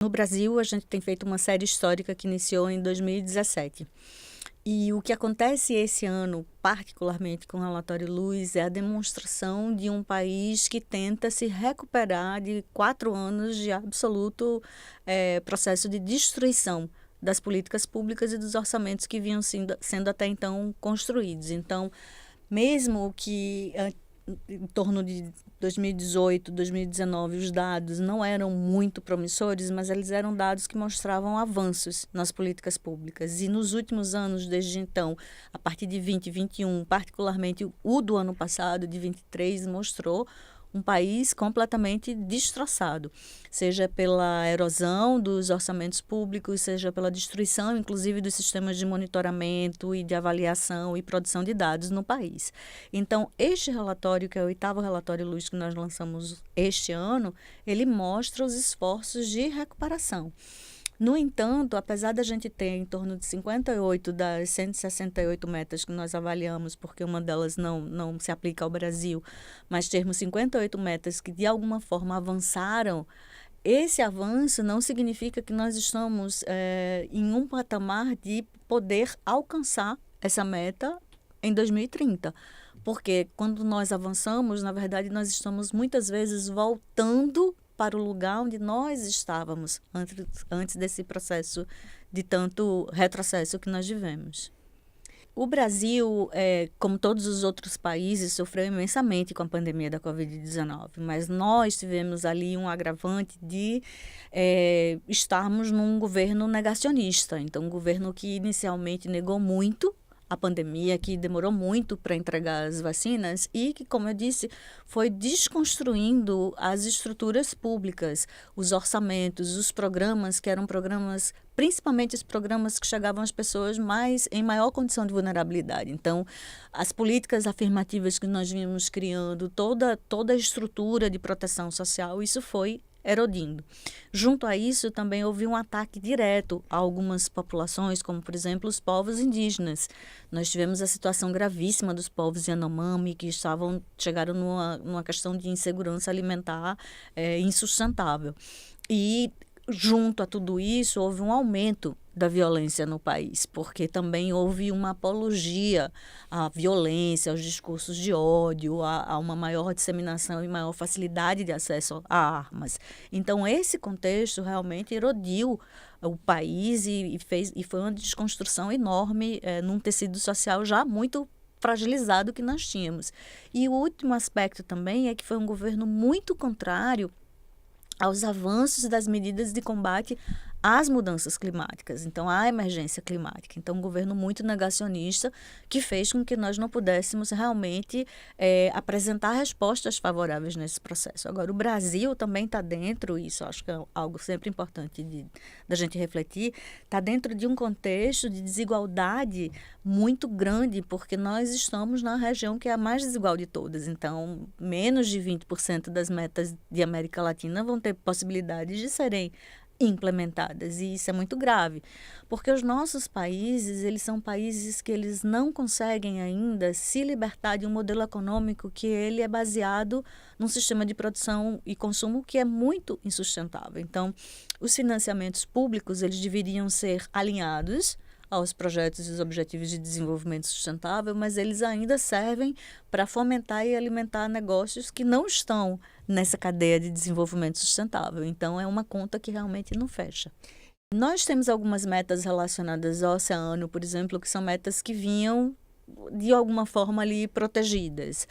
No Brasil, a gente tem feito uma série histórica que iniciou em 2017. E o que acontece esse ano, particularmente com o relatório Luz, é a demonstração de um país que tenta se recuperar de 4 anos de absoluto processo de destruição das políticas públicas e dos orçamentos que vinham sendo até então construídos. Então, mesmo que em torno de 2018, 2019, os dados não eram muito promissores, mas eles eram dados que mostravam avanços nas políticas públicas. E nos últimos anos, desde então, a partir de 2021, particularmente o do ano passado, de 23, mostrou um país completamente destroçado, seja pela erosão dos orçamentos públicos, seja pela destruição, inclusive, dos sistemas de monitoramento e de avaliação e produção de dados no país. Então, este relatório, que é o 8º relatório Luz que nós lançamos este ano, ele mostra os esforços de recuperação. No entanto, apesar da gente ter em torno de 58 das 168 metas que nós avaliamos, porque uma delas não se aplica ao Brasil, mas termos 58 metas que de alguma forma avançaram, esse avanço não significa que nós estamos em um patamar de poder alcançar essa meta em 2030. Porque quando nós avançamos, na verdade, nós estamos muitas vezes voltando para o lugar onde nós estávamos antes desse processo de tanto retrocesso que nós vivemos. O Brasil, como todos os outros países, sofreu imensamente com a pandemia da Covid-19, mas nós tivemos ali um agravante de estarmos num governo negacionista. Então, um governo que inicialmente negou muito a pandemia, que demorou muito para entregar as vacinas e que, como eu disse, foi desconstruindo as estruturas públicas, os orçamentos, os programas, que eram programas, principalmente os programas que chegavam às pessoas em maior condição de vulnerabilidade. Então, as políticas afirmativas que nós vínhamos criando, toda a estrutura de proteção social, isso foi erodindo. Junto a isso, também houve um ataque direto a algumas populações, como, por exemplo, os povos indígenas. Nós tivemos a situação gravíssima dos povos Yanomami, que chegaram numa questão de insegurança alimentar insustentável. E, junto a tudo isso, houve um aumento da violência no país, porque também houve uma apologia à violência, aos discursos de ódio, a uma maior disseminação e maior facilidade de acesso a armas. Então, esse contexto realmente erodiu o país e foi uma desconstrução enorme num tecido social já muito fragilizado que nós tínhamos. E o último aspecto também é que foi um governo muito contrário aos avanços das medidas de combate às mudanças climáticas, então à emergência climática. Então, um governo muito negacionista que fez com que nós não pudéssemos realmente apresentar respostas favoráveis nesse processo. Agora, o Brasil também está dentro, isso acho que é algo sempre importante da gente refletir, está dentro de um contexto de desigualdade muito grande, porque nós estamos na região que é a mais desigual de todas. Então, menos de 20% das metas de América Latina vão ter possibilidades de serem implementadas, e isso é muito grave, porque os nossos países, eles são países que eles não conseguem ainda se libertar de um modelo econômico que ele é baseado num sistema de produção e consumo que é muito insustentável. Então, os financiamentos públicos, eles deveriam ser alinhados aos projetos e os objetivos de desenvolvimento sustentável, mas eles ainda servem para fomentar e alimentar negócios que não estão nessa cadeia de desenvolvimento sustentável. Então, é uma conta que realmente não fecha. Nós temos algumas metas relacionadas ao oceano, por exemplo, que são metas que vinham, de alguma forma, ali protegidas.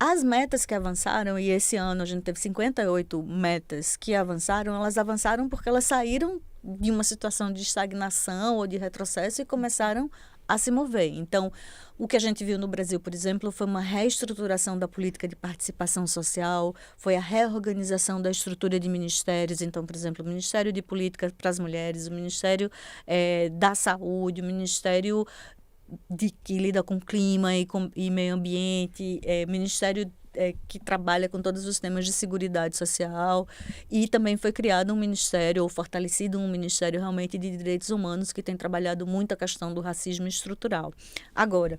As metas que avançaram, e esse ano a gente teve 58 metas que avançaram, elas avançaram porque elas saíram de uma situação de estagnação ou de retrocesso e começaram a se mover. Então, o que a gente viu no Brasil, por exemplo, foi uma reestruturação da política de participação social, foi a reorganização da estrutura de ministérios. Então, por exemplo, o Ministério de Política para as Mulheres, o Ministério da Saúde, o Ministério que lida com clima e meio ambiente, Ministério que trabalha com todos os temas de seguridade social, e também foi criado um ministério, ou fortalecido um ministério realmente de direitos humanos, que tem trabalhado muito a questão do racismo estrutural. Agora,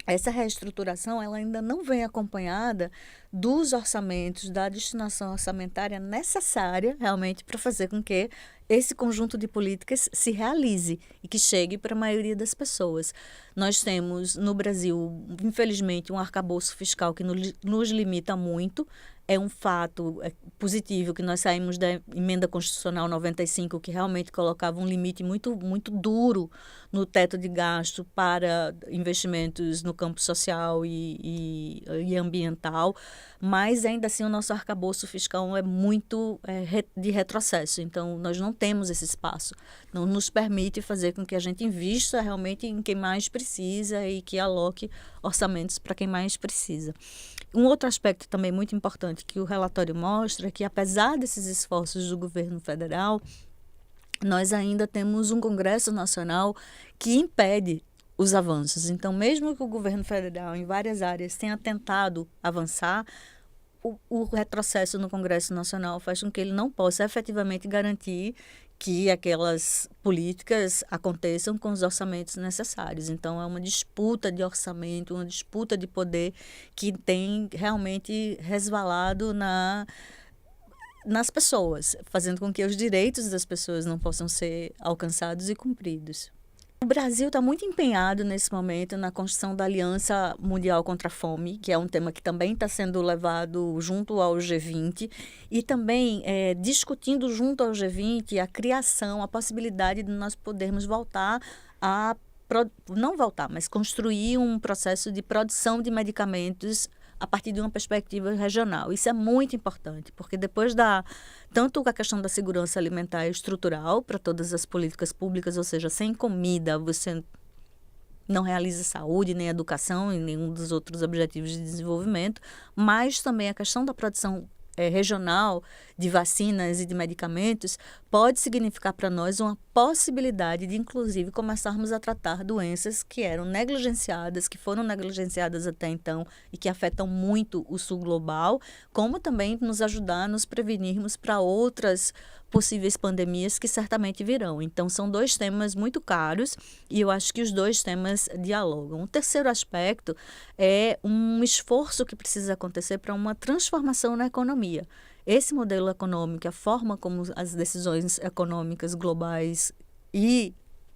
essa reestruturação ela ainda não vem acompanhada dos orçamentos, da destinação orçamentária necessária realmente para fazer com que esse conjunto de políticas se realize e que chegue para a maioria das pessoas. Nós temos no Brasil, infelizmente, um arcabouço fiscal que nos limita muito. É um fato positivo que nós saímos da emenda constitucional 95, que realmente colocava um limite muito, muito duro no teto de gasto para investimentos no campo social e ambiental, mas ainda assim o nosso arcabouço fiscal é muito de retrocesso. Então, nós não temos esse espaço. Não nos permite fazer com que a gente invista realmente em quem mais precisa e que aloque orçamentos para quem mais precisa. Um outro aspecto também muito importante que o relatório mostra é que, apesar desses esforços do governo federal, nós ainda temos um Congresso Nacional que impede os avanços. Então, mesmo que o governo federal, em várias áreas, tenha tentado avançar, o retrocesso no Congresso Nacional faz com que ele não possa efetivamente garantir que aquelas políticas aconteçam com os orçamentos necessários. Então, é uma disputa de orçamento, uma disputa de poder que tem realmente resvalado nas pessoas, fazendo com que os direitos das pessoas não possam ser alcançados e cumpridos. O Brasil está muito empenhado nesse momento na construção da Aliança Mundial contra a Fome, que é um tema que também está sendo levado junto ao G20 e também discutindo junto ao G20 a criação, a possibilidade de nós podermos voltar a não voltar, mas construir um processo de produção de medicamentos a partir de uma perspectiva regional. Isso é muito importante, porque depois tanto a questão da segurança alimentar é estrutural para todas as políticas públicas, ou seja, sem comida você não realiza saúde, nem educação e nenhum dos outros objetivos de desenvolvimento, mas também a questão da produção regional de vacinas e de medicamentos pode significar para nós uma possibilidade de, inclusive, começarmos a tratar doenças que eram negligenciadas, que foram negligenciadas até então e que afetam muito o sul global, como também nos ajudar a nos prevenirmos para outras possíveis pandemias que certamente virão. Então, são dois temas muito caros e eu acho que os dois temas dialogam. O terceiro aspecto é um esforço que precisa acontecer para uma transformação na economia. Esse modelo econômico, a forma como as decisões econômicas globais e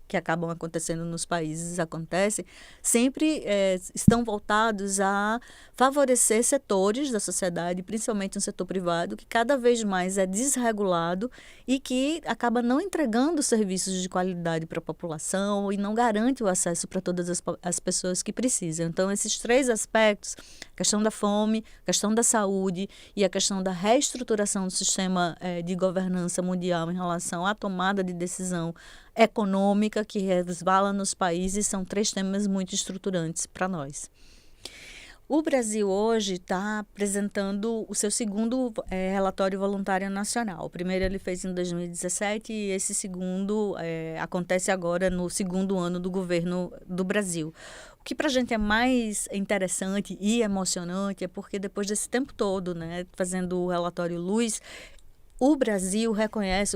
que acabam acontecendo nos países acontecem, sempre estão voltados a favorecer setores da sociedade, principalmente no setor privado, que cada vez mais é desregulado e que acaba não entregando serviços de qualidade para a população e não garante o acesso para todas as pessoas que precisam. Então, esses três aspectos, a questão da fome, a questão da saúde e a questão da reestruturação do sistema de governança mundial em relação à tomada de decisão econômica que resvala nos países, são três temas muito estruturantes para nós. O Brasil hoje está apresentando o seu segundo relatório voluntário nacional. O primeiro ele fez em 2017 e esse segundo acontece agora no segundo ano do governo do Brasil. O que para a gente é mais interessante e emocionante é porque depois desse tempo todo, fazendo o relatório Luz, o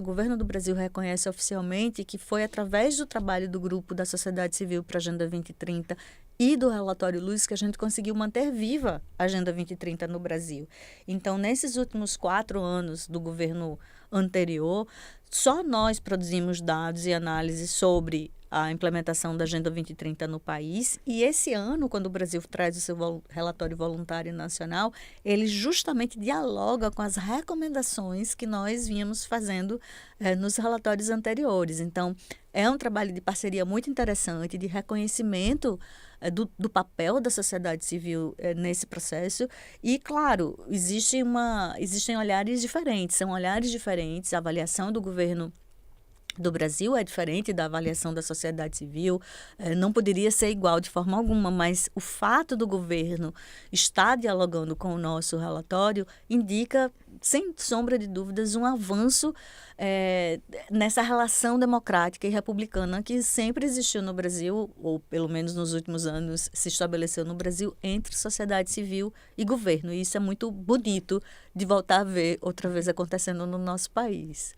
governo do Brasil reconhece oficialmente que foi através do trabalho do grupo da sociedade civil para a Agenda 2030 e do relatório Luz que a gente conseguiu manter viva a Agenda 2030 no Brasil. Então, nesses últimos 4 anos do governo anterior, só nós produzimos dados e análises sobre a implementação da Agenda 2030 no país. E esse ano, quando o Brasil traz o seu relatório voluntário nacional, ele justamente dialoga com as recomendações que nós vínhamos fazendo nos relatórios anteriores. Então, é um trabalho de parceria muito interessante, de reconhecimento do papel da sociedade civil nesse processo. E, claro, existem olhares diferentes, são olhares diferentes, a avaliação do governo do Brasil é diferente da avaliação da sociedade civil, não poderia ser igual de forma alguma, mas o fato do governo estar dialogando com o nosso relatório indica, sem sombra de dúvidas, um avanço nessa relação democrática e republicana que sempre existiu no Brasil, ou pelo menos nos últimos anos se estabeleceu no Brasil, entre sociedade civil e governo. E isso é muito bonito de voltar a ver outra vez acontecendo no nosso país.